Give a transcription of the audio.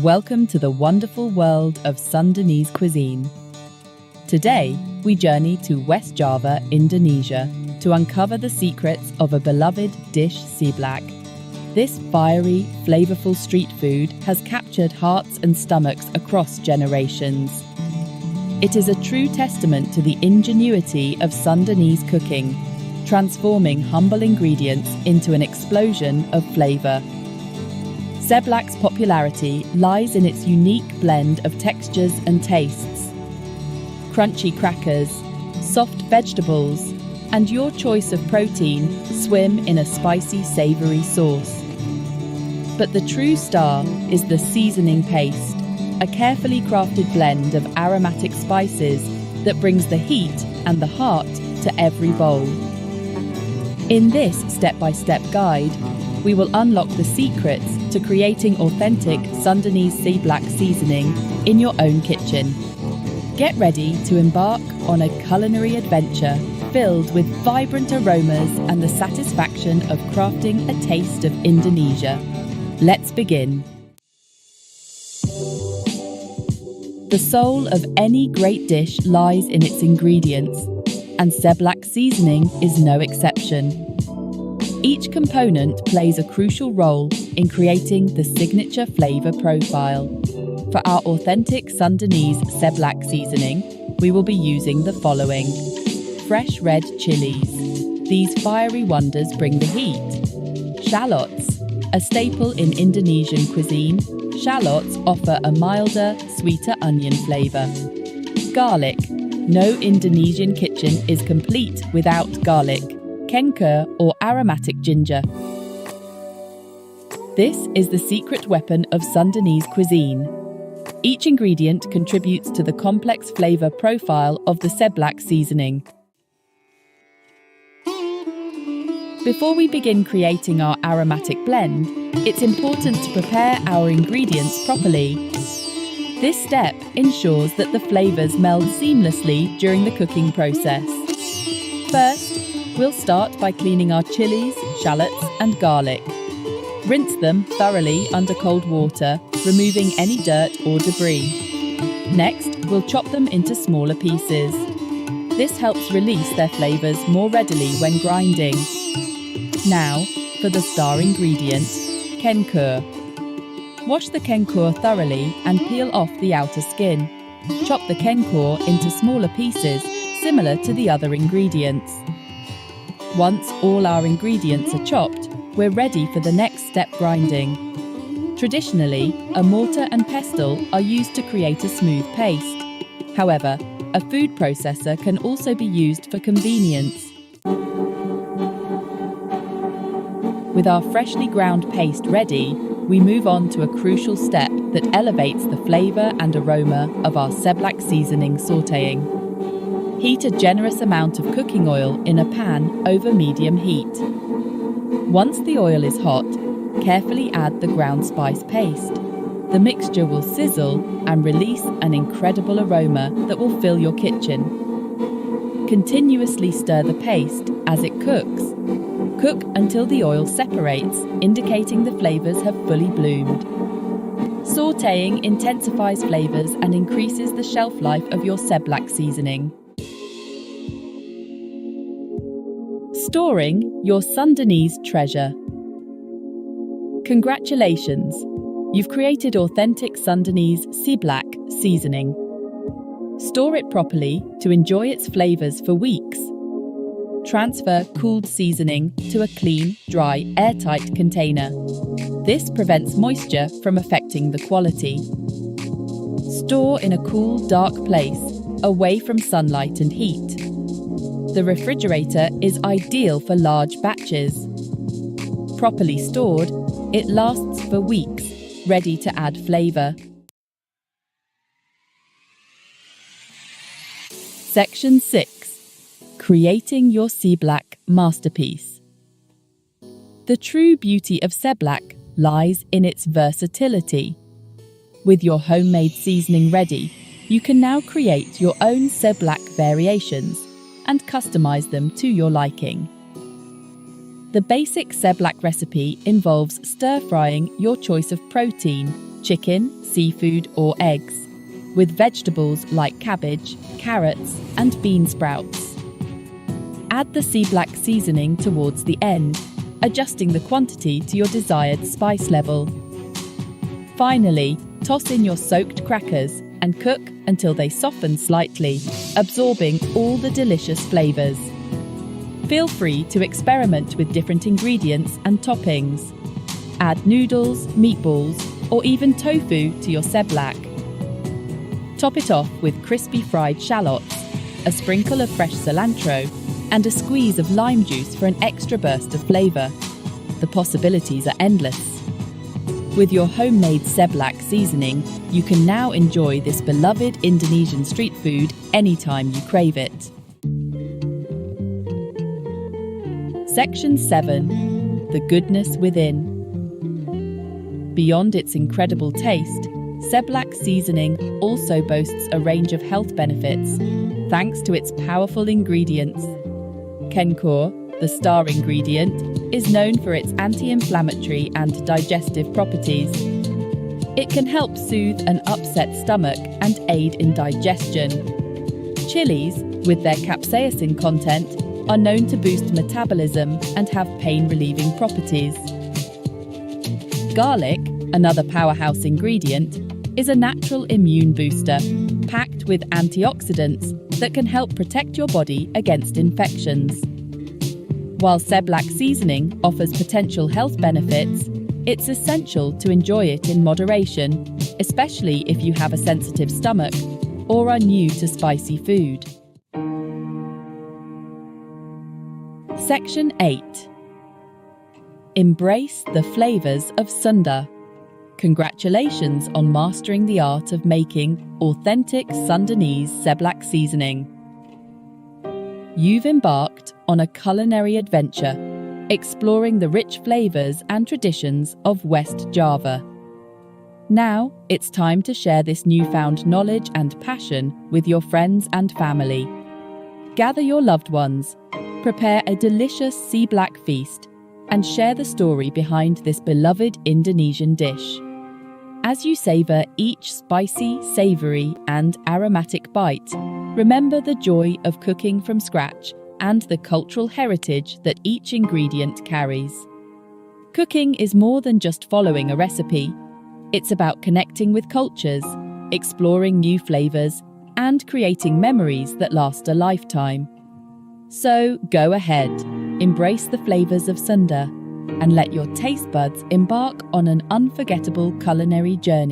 Welcome to the wonderful world of Sundanese cuisine. Today, we journey to West Java, Indonesia, to uncover the secrets of a beloved dish, seblak. This fiery, flavorful street food has captured hearts and stomachs across generations. It is a true testament to the ingenuity of Sundanese cooking, transforming humble ingredients into an explosion of flavor. Seblak's popularity lies in its unique blend of textures and tastes. Crunchy crackers, soft vegetables, and your choice of protein swim in a spicy, savory sauce. But the true star is the seasoning paste, a carefully crafted blend of aromatic spices that brings the heat and the heart to every bowl. In this step-by-step guide, we will unlock the secrets to creating authentic Sundanese Seblak seasoning in your own kitchen. Get ready to embark on a culinary adventure filled with vibrant aromas and the satisfaction of crafting a taste of Indonesia. Let's begin. The soul of any great dish lies in its ingredients, and Seblak seasoning is no exception. Each component plays a crucial role in creating the signature flavor profile. For our authentic Sundanese Seblak seasoning, we will be using the following. Fresh red chilies. These fiery wonders bring the heat. Shallots. A staple in Indonesian cuisine, shallots offer a milder, sweeter onion flavor. Garlic. No Indonesian kitchen is complete without garlic, kencur or aromatic ginger. This is the secret weapon of Sundanese cuisine. Each ingredient contributes to the complex flavor profile of the Seblak seasoning. Before we begin creating our aromatic blend, it's important to prepare our ingredients properly. This step ensures that the flavors meld seamlessly during the cooking process. First, we'll start by cleaning our chilies, shallots, and garlic. Rinse them thoroughly under cold water, removing any dirt or debris. Next, we'll chop them into smaller pieces. This helps release their flavors more readily when grinding. Now, for the star ingredient, kencur. Wash the kencur thoroughly and peel off the outer skin. Chop the kencur into smaller pieces, similar to the other ingredients. Once all our ingredients are chopped, we're ready for the next step, grinding. Traditionally, a mortar and pestle are used to create a smooth paste. However, a food processor can also be used for convenience. With our freshly ground paste ready, we move on to a crucial step that elevates the flavour and aroma of our Seblak seasoning, sautéing. Heat a generous amount of cooking oil in a pan over medium heat. Once the oil is hot, carefully add the ground spice paste. The mixture will sizzle and release an incredible aroma that will fill your kitchen. Continuously stir the paste as it cooks. Cook until the oil separates, indicating the flavours have fully bloomed. Sautéing intensifies flavours and increases the shelf life of your Seblak seasoning. Storing your Sundanese treasure. Congratulations! You've created authentic Sundanese Seblak seasoning. Store it properly to enjoy its flavours for weeks. Transfer cooled seasoning to a clean, dry, airtight container. This prevents moisture from affecting the quality. Store in a cool, dark place, away from sunlight and heat. The refrigerator is ideal for large batches. Properly stored, it lasts for weeks, ready to add flavour. Section 6. Creating your Seblak masterpiece. The true beauty of Seblak lies in its versatility. With your homemade seasoning ready, you can now create your own Seblak variations and customize them to your liking. The basic Seblak recipe involves stir-frying your choice of protein chicken, seafood or eggs, with vegetables like cabbage, carrots and bean sprouts. Add the Seblak seasoning towards the end, adjusting the quantity to your desired spice level. Finally, toss in your soaked crackers and cook until they soften slightly, absorbing all the delicious flavours. Feel free to experiment with different ingredients and toppings. Add noodles, meatballs, or even tofu to your seblak. Top it off with crispy fried shallots, a sprinkle of fresh cilantro, and a squeeze of lime juice for an extra burst of flavour. The possibilities are endless. With your homemade seblak seasoning, you can now enjoy this beloved Indonesian street food anytime you crave it. Section 7. The goodness within. Beyond its incredible taste, seblak seasoning also boasts a range of health benefits, thanks to its powerful ingredients. Kencur, the star ingredient, is known for its anti-inflammatory and digestive properties. It can help soothe an upset stomach and aid in digestion. Chilies, with their capsaicin content, are known to boost metabolism and have pain-relieving properties. Garlic, another powerhouse ingredient, is a natural immune booster, packed with antioxidants that can help protect your body against infections. While seblak seasoning offers potential health benefits, it's essential to enjoy it in moderation, especially if you have a sensitive stomach or are new to spicy food. Section 8. Embrace the flavours of Sunda. Congratulations on mastering the art of making authentic Sundanese Seblak seasoning. You've embarked on a culinary adventure, exploring the rich flavours and traditions of West Java. Now, it's time to share this newfound knowledge and passion with your friends and family. Gather your loved ones, prepare a delicious seblak feast, and share the story behind this beloved Indonesian dish. As you savour each spicy, savoury and aromatic bite, remember the joy of cooking from scratch and the cultural heritage that each ingredient carries. Cooking is more than just following a recipe. It's about connecting with cultures, exploring new flavours, and creating memories that last a lifetime. So go ahead, embrace the flavours of Sunda, and let your taste buds embark on an unforgettable culinary journey.